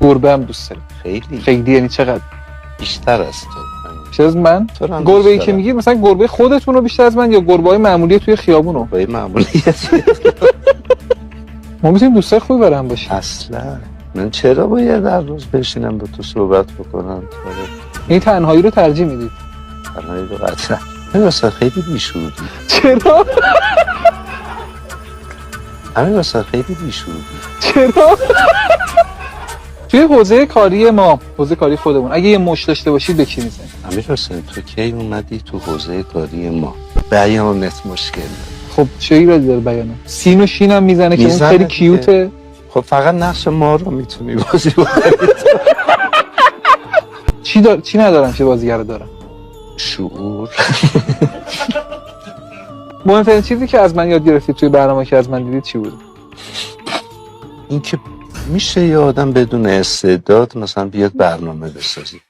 گربه هم دوست دارم. خیلی خیلی یعنی چقدر؟ بیشتر از تو. بیشتر از من؟ تو رو هم گربه‌ای دوست که دارم. میگی مثلا گربه خودتون رو بیشتر از من یا گربه‌های معمولی توی خیابونو؟ با این معمولیت ما میتونیم دوستای خوبی برای هم باشیم. اصلا من چرا باید در روز بشینم با تو صحبت بکنم؟ این تنهایی رو ترجیح میدید؟ تنهایی رو قطعا. همین واسه خیلی بیشوری. چرا؟ همین واسه خیلی بیشوری. چرا؟ توی حوزه کاری ما، حوزه کاری خودمون، اگه یه مش داشته باشید به کی میزنید؟ امیر حسین تو کی اومدی تو حوزه کاری ما؟ بیانت مشکل داره. خب چه ایرادی داره بیانه؟ سین و شین هم میزنه که اون خیلی دیگه. کیوته. خب فقط نقش ما رو میتونی بازی بکنی. چی ندارن چه بازیگر دارن؟ شعور. مهمترین چیزی که از من یاد گرفتید توی برنامه که از من دیدید چی بود؟ این که میشه یه آدم بدون استعداد مثلا بیاد برنامه بسازی.